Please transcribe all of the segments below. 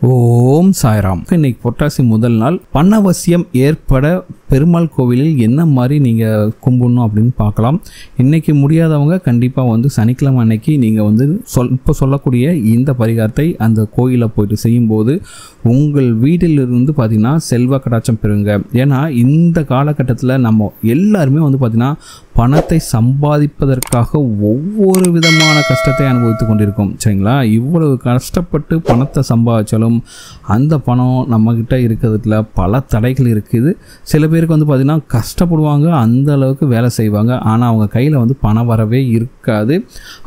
ஓம் சாய்ராம். இன்னைக்கு புரட்டாசி முதல் நாள் பணவசியம் ஏற்பட பெருமாள் கோவிலில் என்ன மாதிரி நீங்கள் கும்பிடணும் அப்படின்னு பார்க்கலாம். இன்றைக்கி முடியாதவங்க கண்டிப்பாக சனிக்கிழமை அன்னைக்கு நீங்கள் இப்போ சொல்லக்கூடிய இந்த பரிகாரத்தை அந்த கோயிலில் போயிட்டு செய்யும்போது உங்கள் வீட்டிலிருந்து பார்த்திங்கன்னா செல்வ கடாட்சம் பெறுங்க. ஏன்னா இந்த காலகட்டத்தில் நம்ம எல்லாருமே பார்த்திங்கன்னா பணத்தை சம்பாதிப்பதற்காக ஒவ்வொரு விதமான கஷ்டத்தை அனுபவித்து கொண்டிருக்கோம். சரிங்களா? இவ்வளவு கஷ்டப்பட்டு பணத்தை சம்பாதிச்சாலும் அந்த பணம் நம்மக்கிட்ட இருக்கிறதுல பல தடைகள் இருக்குது. சில பேருக்கு பார்த்திங்கன்னா கஷ்டப்படுவாங்க, அந்த அளவுக்கு வேலை செய்வாங்க, ஆனால் அவங்க கையில் பணம் வரவே இருக்காது.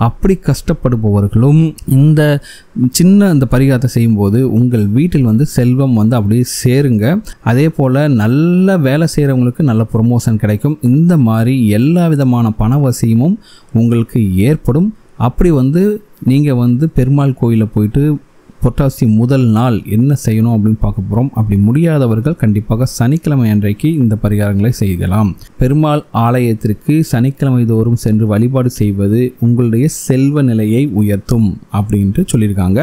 அப்படி கஷ்டப்படுபவர்களும் இந்த இந்த பரிகாரத்தை செய்யும்போது உங்கள் வீட்டில் செல்வம் அப்படியே சேருங்க. அதே போல் நல்ல வேலை செய்கிறவங்களுக்கு நல்ல ப்ரொமோஷன் கிடைக்கும். இந்த மாதிரி எல்லா விதமான பணவசியமும் உங்களுக்கு ஏற்படும். அப்படி நீங்கள் பெருமாள் கோயிலில் போயிட்டு புரட்டாசி முதல் நாள் என்ன செய்யணும் அப்படின்னு பார்க்க போகிறோம். அப்படி முடியாதவர்கள் கண்டிப்பாக சனிக்கிழமை அன்றைக்கு இந்த பரிகாரங்களை செய்யலாம். பெருமாள் ஆலயத்திற்கு சனிக்கிழமை தோறும் சென்று வழிபாடு செய்வது உங்களுடைய செல்வ நிலையை உயர்த்தும் அப்படின்ட்டு சொல்லியிருக்காங்க.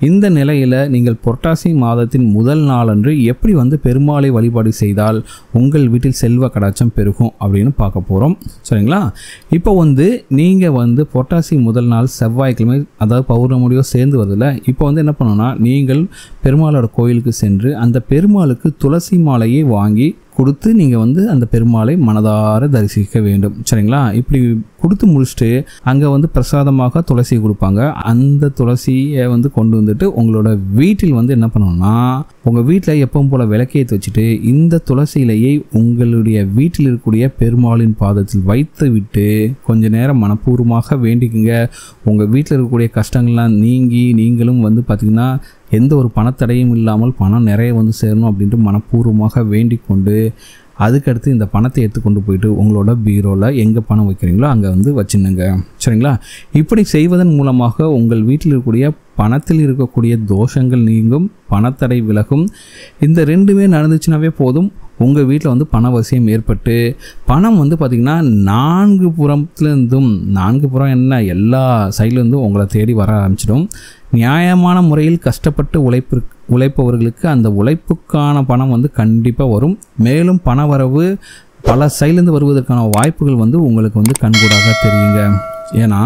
இந்த நிலையில் நீங்கள் புரட்டாசி மாதத்தின் முதல் நாளன்று எப்படி பெருமாளை வழிபாடு செய்தால் உங்கள் வீட்டில் செல்வ கடாட்சம் பெருகும் அப்படின்னு பார்க்க போகிறோம். சரிங்களா? இப்போ நீங்கள் புரட்டாசி முதல் நாள் செவ்வாய்க்கிழமை, அதாவது பௌர்ணமியோ சேர்ந்து வருதுல, இப்போ என்ன பண்ணணும்னா நீங்கள் பெருமாளோட கோயிலுக்கு சென்று அந்த பெருமாளுக்கு துளசி மாலையை வாங்கி கொடுத்து நீங்கள் அந்த பெருமாளை மனதார தரிசிக்க வேண்டும். சரிங்களா? இப்படி கொடுத்து முடிச்சுட்டு அங்கே பிரசாதமாக துளசி கொடுப்பாங்க. அந்த துளசியை கொண்டு வந்துட்டு உங்களோட வீட்டில் என்ன பண்ணணும்னா உங்கள் வீட்டில் எப்பவும் போல் விளக்கேற்றி வச்சுட்டு இந்த துளசி இலையை உங்களுடைய வீட்டில் இருக்கக்கூடிய பெருமாளின் பாதத்தில் வைத்து விட்டு கொஞ்ச நேரம் மனப்பூர்வமாக வேண்டிக்குங்க. உங்கள் வீட்டில் இருக்கக்கூடிய கஷ்டங்கள்லாம் நீங்கி நீங்களும் பார்த்திங்கன்னா எந்த ஒரு பணத்தடையும் இல்லாமல் பணம் நிறைய சேரணும் அப்படின்ட்டு மனப்பூர்வமாக வேண்டிக் கொண்டு அதுக்கடுத்து இந்த பணத்தை எடுத்துக்கொண்டு போயிட்டு உங்களோட பீரோவில் எங்கே பணம் வைக்கிறீங்களோ அங்கே வச்சுனுங்க. சரிங்களா? இப்படி செய்வதன் மூலமாக உங்கள் வீட்டில் இருக்கக்கூடிய பணத்தில் இருக்கக்கூடிய தோஷங்கள் நீங்கும், பணத்தடை விலகும். இந்த ரெண்டுமே நடந்துச்சுனாவே போதும், உங்கள் வீட்டில் பணவசியம் ஏற்பட்டு பணம் பார்த்திங்கன்னா நான்கு புறம் என்ன எல்லா சைட்லேருந்தும் உங்களை தேடி வர ஆரம்பிச்சிடும். நியாயமான முறையில் கஷ்டப்பட்டு உழைப்பவர்களுக்கு அந்த உழைப்புக்கான பணம் கண்டிப்பாக வரும். மேலும் பண வரவு பல சைட்லேருந்து வருவதற்கான வாய்ப்புகள் உங்களுக்கு கண்கூடாக தெரியுங்க. ஏன்னா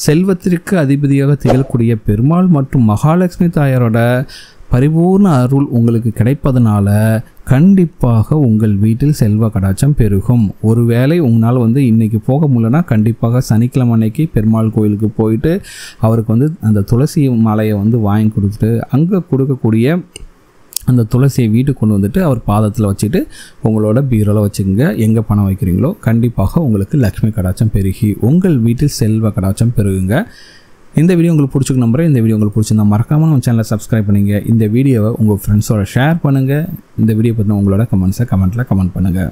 செல்வத்திற்கு அதிபதியாக திகழக்கூடிய பெருமாள் மற்றும் மகாலட்சுமி தாயாரோட பரிபூர்ண அருள் உங்களுக்கு கிடைப்பதனால கண்டிப்பாக உங்கள் வீட்டில் செல்வ கடாட்சம் பெருகும். ஒருவேளை உங்களால் இன்றைக்கி போக முடியலன்னா கண்டிப்பாக சனிக்கிழமை அன்னைக்கு பெருமாள் கோயிலுக்கு போயிட்டு அவருக்கு அந்த துளசி மாலையை வாங்கி கொடுத்துட்டு அங்கே கொடுக்கக்கூடிய அந்த துளசியை வீட்டுக்கு கொண்டு வந்துட்டு அவர் பாதத்தில் வச்சுட்டு உங்களோட பீரோவில் வச்சுக்கோங்க. எங்கே பணம் வைக்கிறீங்களோ கண்டிப்பாக உங்களுக்கு லக்ஷ்மி கடாட்சம் பெருகி உங்கள் வீட்டில் செல்வ கடாட்சம் பெருகுங்க. இந்த வீடியோ உங்களுக்கு பிடிச்சிருக்கு நம்புறேன். இந்த வீடியோ உங்களுக்கு பிடிச்சிருந்தா மறக்காமல் நம்ம சேனலை சப்ஸ்கிரைப் பண்ணுங்க. இந்த வீடியோவை உங்கள் ஃப்ரெண்ட்ஸோட ஷேர் பண்ணுங்கள். இந்த வீடியோ பற்றின உங்களோட கமெண்ட்ஸை கமெண்ட்டில் கமெண்ட் பண்ணுங்கள்.